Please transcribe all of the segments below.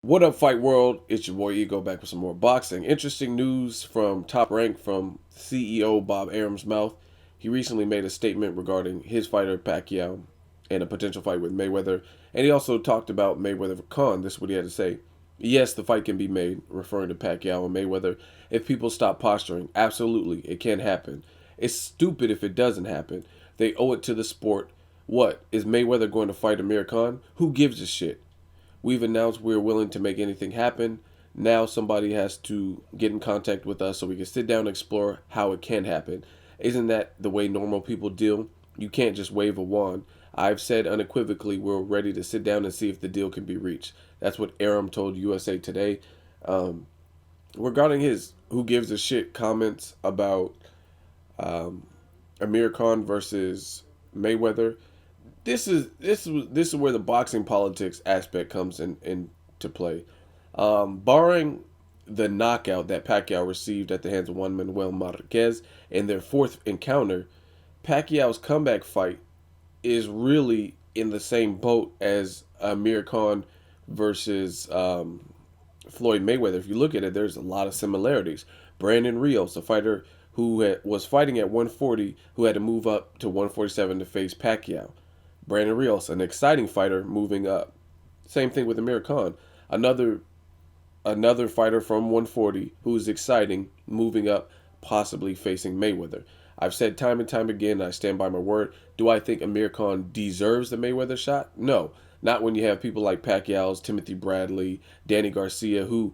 What up, Fight World? It's your boy Ego back with some more boxing. Interesting news from Top Rank from CEO Bob Arum's mouth. He recently made a statement regarding his fighter Pacquiao and a potential fight with Mayweather. And he also talked about Mayweather-KHAN. This is what he had to say. Yes, the fight can be made, referring to Pacquiao and Mayweather, if people stop posturing. Absolutely, it can happen. It's stupid if it doesn't happen. They owe it to the sport. What? Is Mayweather going to fight Amir Khan? Who gives a shit? We've announced we're willing to make anything happen. Now somebody has to get in contact with us so we can sit down and explore how it can happen. Isn't that the way normal people deal? You can't just wave a wand. I've said unequivocally we're ready to sit down and see if the deal can be reached. That's what Arum told USA Today. Um, Regarding his "who gives a shit" comments about um, Amir Khan versus Mayweather, this is where the boxing politics aspect comes into play. Barring the knockout that Pacquiao received at the hands of Juan Manuel Marquez in their fourth encounter, Pacquiao's comeback fight is really in the same boat as Amir Khan versus Floyd Mayweather. If you look at it, there's a lot of similarities. Brandon Rios, a fighter who was fighting at 140, who had to move up to 147 to face Pacquiao. Brandon Rios, an exciting fighter moving up. Same thing with Amir Khan, another another fighter from 140 who's exciting, moving up, possibly facing Mayweather. I've said time and time again, I stand by my word. Do I think Amir Khan deserves the Mayweather shot? No. Not when you have people like Pacquiao's, Timothy Bradley, Danny Garcia, who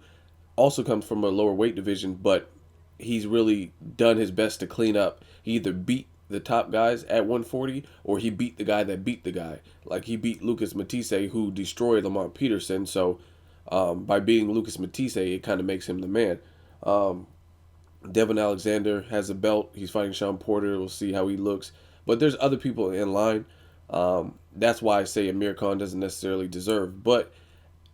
also comes from a lower weight division, but he's really done his best to clean up. He either beat the top guys at 140 or he beat the guy that beat the guy. Like he beat Lucas Matisse, who destroyed Lamont Peterson. So by beating Lucas Matisse, it kind of makes him the man. Um, Devin Alexander has a belt. He's fighting Sean Porter. We'll see how he looks. But there's other people in line. That's why I say Amir Khan doesn't necessarily deserve. But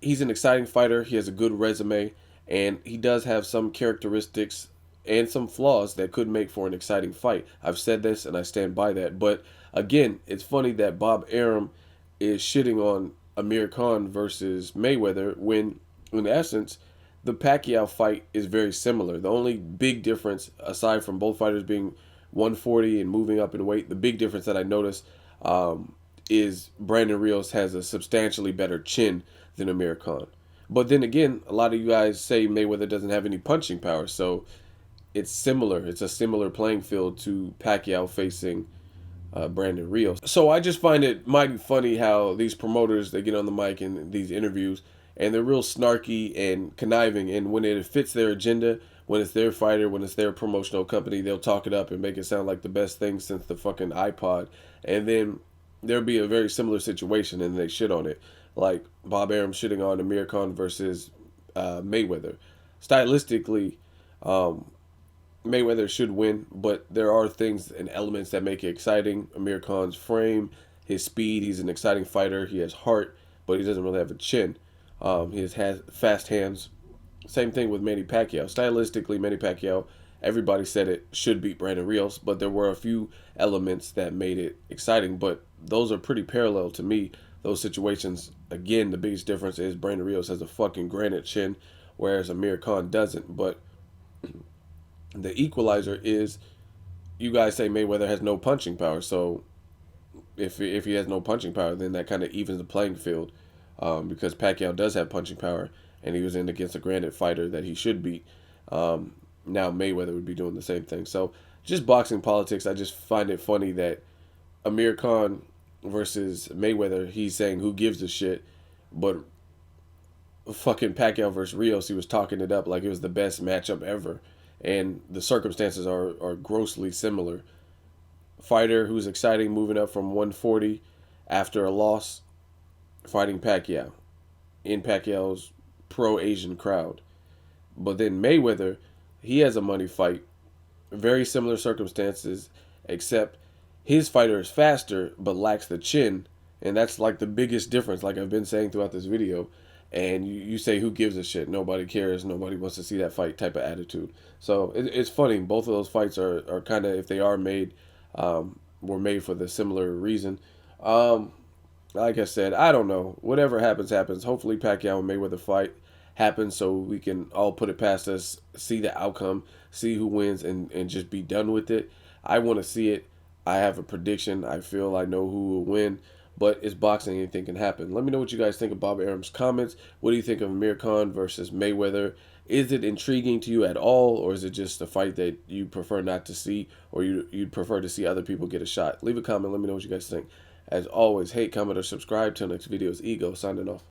he's an exciting fighter. He has a good resume, and he does have some characteristics and some flaws that could make for an exciting fight. I've said this, and I stand by that. But again, it's funny that Bob Arum is shitting on Amir Khan versus Mayweather when, in essence, the Pacquiao fight is very similar. The only big difference, aside from both fighters being 140 and moving up in weight, the big difference that I noticed is Brandon Rios has a substantially better chin than Amir Khan. But then again, a lot of you guys say Mayweather doesn't have any punching power, so it's similar. It's a similar playing field to Pacquiao facing Brandon Rios. So I just find it mighty funny how these promoters, they get on the mic in these interviews and they're real snarky and conniving, and when it fits their agenda, when it's their fighter, when it's their promotional company, they'll talk it up and make it sound like the best thing since the fucking iPod. And then there'll be a very similar situation and they shit on it. Like Bob Arum shitting on Amir Khan versus Mayweather. Stylistically, um, Mayweather should win, but there are things and elements that make it exciting. Amir Khan's frame, his speed, he's an exciting fighter. He has heart, but he doesn't really have a chin. He has fast hands. Same thing with Manny Pacquiao. Stylistically, Manny Pacquiao, everybody said it should beat Brandon Rios, but there were a few elements that made it exciting. But those are pretty parallel to me. Those situations, again, the biggest difference is Brandon Rios has a fucking granite chin, whereas Amir Khan doesn't. But the equalizer is you guys say Mayweather has no punching power. So if he has no punching power, then that kind of evens the playing field because Pacquiao does have punching power, and he was in against a granite fighter that he should beat. Now Mayweather would be doing the same thing. So just boxing politics, I just find it funny that Amir Khan versus Mayweather, he's saying who gives a shit, but fucking Pacquiao versus Rios, he was talking it up like it was the best matchup ever, and the circumstances are grossly similar. Fighter who's exciting, moving up from 140 after a loss, fighting Pacquiao in Pacquiao's pro Asian crowd. But then Mayweather, he has a money fight, very similar circumstances, except his fighter is faster but lacks the chin, and that's like the biggest difference. Like I've been saying throughout this video, and you say who gives a shit? Nobody cares. Nobody wants to see that fight type of attitude. So it's funny. Both of those fights are kind of, if they are made, were made for the similar reason. Um, like I said, I don't know. Whatever happens, happens. Hopefully, Pacquiao and Mayweather fight happens so we can all put it past us, see the outcome, see who wins, and just be done with it. I want to see it. I have a prediction. I feel I know who will win, but it's boxing. Anything can happen. Let me know what you guys think of Bob Arum's comments. What do you think of Amir Khan versus Mayweather? Is it intriguing to you at all, or is it just a fight that you prefer not to see, or you'd prefer to see other people get a shot? Leave a comment. Let me know what you guys think. As always, hate, comment, or subscribe. Till next video is Ego signing off.